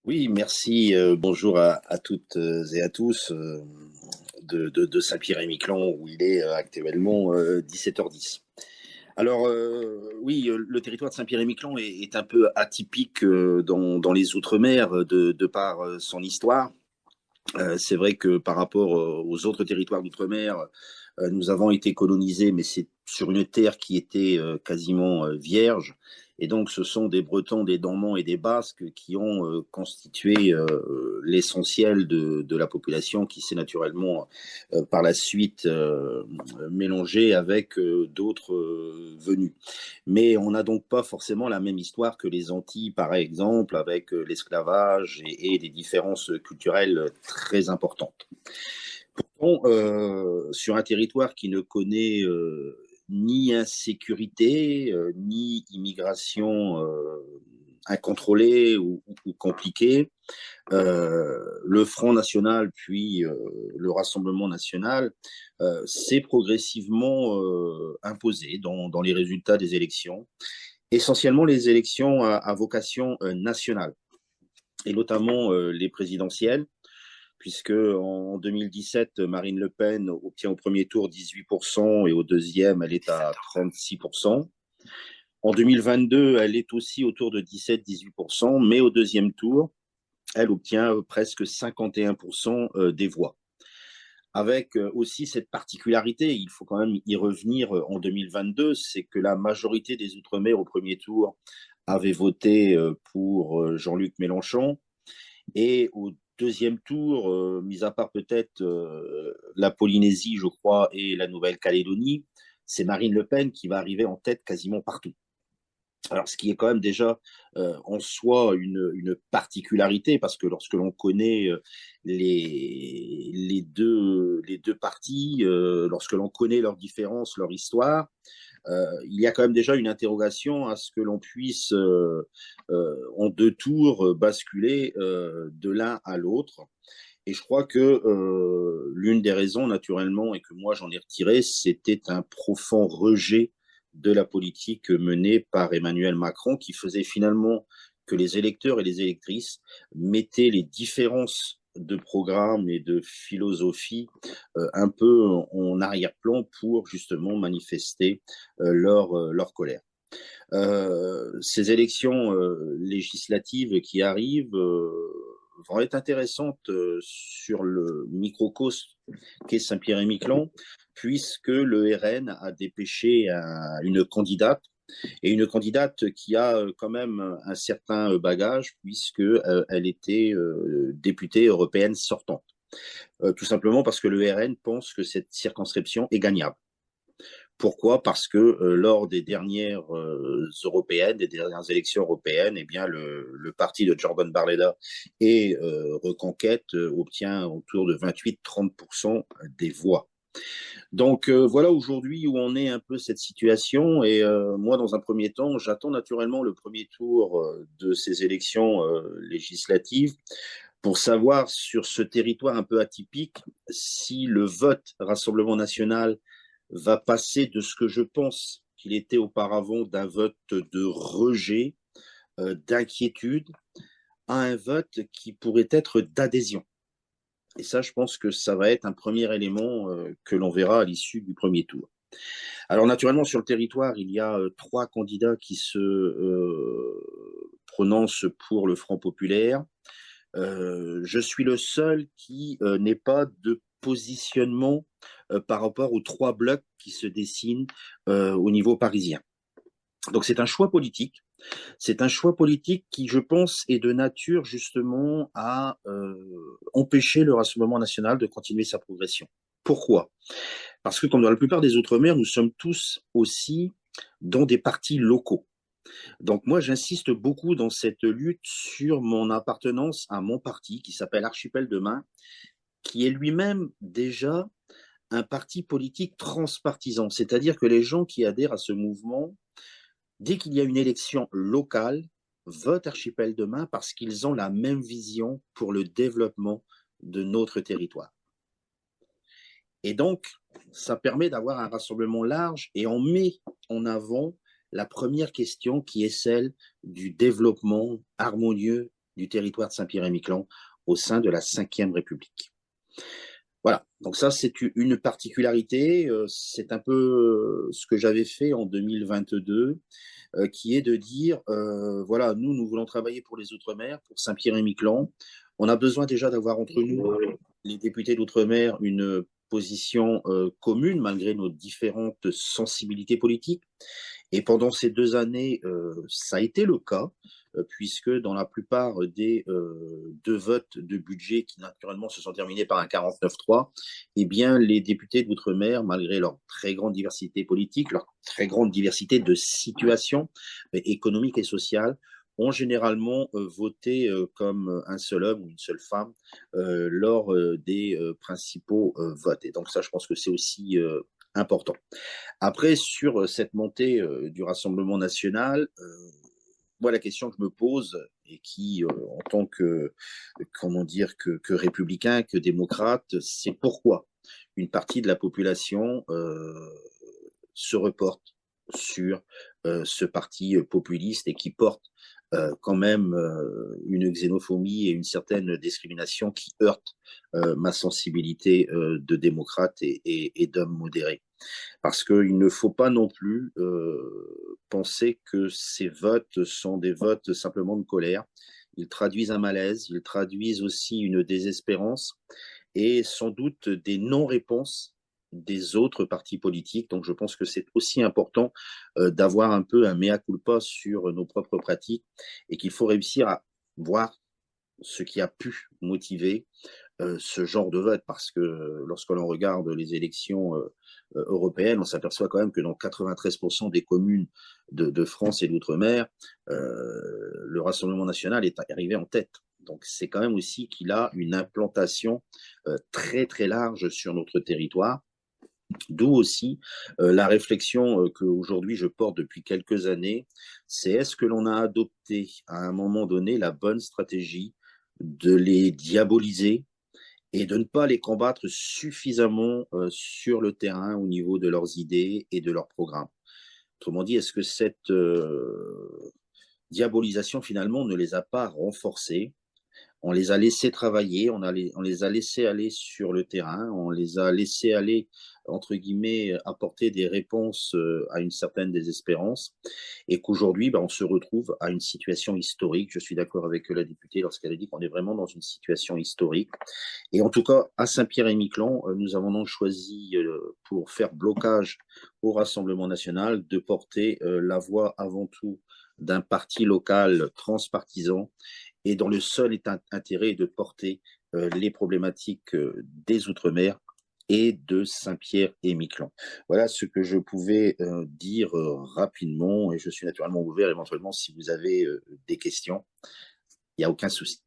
Oui, merci. Bonjour à toutes et à tous de Saint-Pierre-et-Miquelon où il est actuellement 17h10. Alors, oui, le territoire de Saint-Pierre-et-Miquelon est un peu atypique dans les Outre-mer de par son histoire. C'est vrai que par rapport aux autres territoires d'outre-mer, nous avons été colonisés, mais c'est sur une terre qui était quasiment vierge. Et donc, ce sont des Bretons, des Normands et des Basques qui ont constitué l'essentiel de la population qui s'est naturellement par la suite mélangée avec d'autres venus. Mais on n'a donc pas forcément la même histoire que les Antilles, par exemple, avec l'esclavage et des différences culturelles très importantes. Pourtant, sur un territoire qui ne connaît ni insécurité, ni immigration incontrôlée ou compliquée, le Front National, puis le Rassemblement National, s'est progressivement imposé dans les résultats des élections, essentiellement les élections à vocation nationale, et notamment les présidentielles, puisque en 2017, Marine Le Pen obtient au premier tour 18% et au deuxième, elle est à 36%. En 2022, elle est aussi autour de 17-18%, mais au deuxième tour, elle obtient presque 51% des voix. Avec aussi cette particularité, il faut quand même y revenir en 2022, c'est que la majorité des Outre-mer au premier tour avait voté pour Jean-Luc Mélenchon, et au deuxième tour, mis à part peut-être la Polynésie, je crois, et la Nouvelle-Calédonie, c'est Marine Le Pen qui va arriver en tête quasiment partout. Alors, ce qui est quand même déjà en soi une particularité, parce que lorsque l'on connaît les deux partis, lorsque l'on connaît leurs différences, leur histoire, il y a quand même déjà une interrogation à ce que l'on puisse, en deux tours, basculer de l'un à l'autre. Et je crois que l'une des raisons, naturellement, et que moi j'en ai retiré, c'était un profond rejet de la politique menée par Emmanuel Macron, qui faisait finalement que les électeurs et les électrices mettaient les différences de programme et de philosophie un peu en arrière-plan pour justement manifester leur colère. Ces élections législatives qui arrivent vont être intéressantes sur le microcosme qu'est Saint-Pierre-et-Miquelon, puisque le RN a dépêché une candidate, et une candidate qui a quand même un certain bagage, puisque elle était députée européenne sortante. Tout simplement parce que le RN pense que cette circonscription est gagnable. Pourquoi? Parce que lors des dernières européennes, des dernières élections européennes, eh bien le parti de Jordan Barleda et Reconquête obtient autour de 28-30% des voix. Donc voilà aujourd'hui où on est un peu cette situation. Et moi, dans un premier temps, j'attends naturellement le premier tour de ces élections législatives pour savoir sur ce territoire un peu atypique si le vote Rassemblement national va passer de ce que je pense qu'il était auparavant d'un vote de rejet, d'inquiétude, à un vote qui pourrait être d'adhésion. Et ça, je pense que ça va être un premier élément que l'on verra à l'issue du premier tour. Alors naturellement, sur le territoire, il y a trois candidats qui se prononcent pour le Front populaire. Je suis le seul qui n'ait pas de positionnement par rapport aux trois blocs qui se dessinent au niveau parisien. Donc c'est un choix politique. C'est un choix politique qui, je pense, est de nature justement à empêcher le Rassemblement national de continuer sa progression. Pourquoi? Parce que comme dans la plupart des Outre-mer, nous sommes tous aussi dans des partis locaux. Donc moi, j'insiste beaucoup dans cette lutte sur mon appartenance à mon parti qui s'appelle Archipel Demain, qui est lui-même déjà un parti politique transpartisan. C'est-à-dire que les gens qui adhèrent à ce mouvement, dès qu'il y a une élection locale, votent Archipel Demain parce qu'ils ont la même vision pour le développement de notre territoire. Et donc, ça permet d'avoir un rassemblement large et on met en avant la première question qui est celle du développement harmonieux du territoire de Saint-Pierre-et-Miquelon au sein de la Ve République. Voilà, donc ça c'est une particularité, c'est un peu ce que j'avais fait en 2022, qui est de dire, voilà, nous voulons travailler pour les Outre-mer, pour Saint-Pierre-et-Miquelon. On a besoin déjà d'avoir entre nous, les députés d'Outre-mer, une position commune malgré nos différentes sensibilités politiques. Et pendant ces 2 années, ça a été le cas, puisque dans la plupart des 2 votes de budget qui naturellement se sont terminés par un 49-3, eh bien, les députés d'outre-mer, malgré leur très grande diversité politique, leur très grande diversité de situations économiques et sociales, ont généralement voté comme un seul homme ou une seule femme lors des principaux votes. Et donc ça, je pense que c'est aussi important. Après, sur cette montée du Rassemblement national, moi, la question que je me pose et qui, en tant que, comment dire, que républicain, que démocrate, c'est pourquoi une partie de la population se reporte sur ce parti populiste et qui porte quand même une xénophobie et une certaine discrimination qui heurte ma sensibilité de démocrate et d'homme modéré. Parce qu'il ne faut pas non plus penser que ces votes sont des votes simplement de colère. Ils traduisent un malaise, ils traduisent aussi une désespérance et sans doute des non-réponses des autres partis politiques. Donc je pense que c'est aussi important d'avoir un peu un mea culpa sur nos propres pratiques et qu'il faut réussir à voir ce qui a pu motiver ce genre de vote, parce que lorsque l'on regarde les élections européennes, on s'aperçoit quand même que dans 93% des communes de France et d'outre-mer, le Rassemblement national est arrivé en tête. Donc c'est quand même aussi qu'il a une implantation très très large sur notre territoire. D'où aussi la réflexion qu'aujourd'hui je porte depuis quelques années, c'est est-ce que l'on a adopté à un moment donné la bonne stratégie de les diaboliser et de ne pas les combattre suffisamment sur le terrain au niveau de leurs idées et de leurs programmes. Autrement dit, est-ce que cette diabolisation finalement ne les a pas renforcés? On les a laissés travailler, on les a laissés aller sur le terrain, on les a laissés aller, entre guillemets, apporter des réponses à une certaine désespérance, et qu'aujourd'hui, on se retrouve à une situation historique. Je suis d'accord avec la députée lorsqu'elle a dit qu'on est vraiment dans une situation historique. Et en tout cas, à Saint-Pierre-et-Miquelon, nous avons donc choisi, pour faire blocage au Rassemblement national, de porter la voix avant tout d'un parti local transpartisan et dont le seul intérêt est de porter les problématiques des Outre-mer et de Saint-Pierre-et-Miquelon. Voilà ce que je pouvais dire rapidement, et je suis naturellement ouvert éventuellement si vous avez des questions. Il n'y a aucun souci.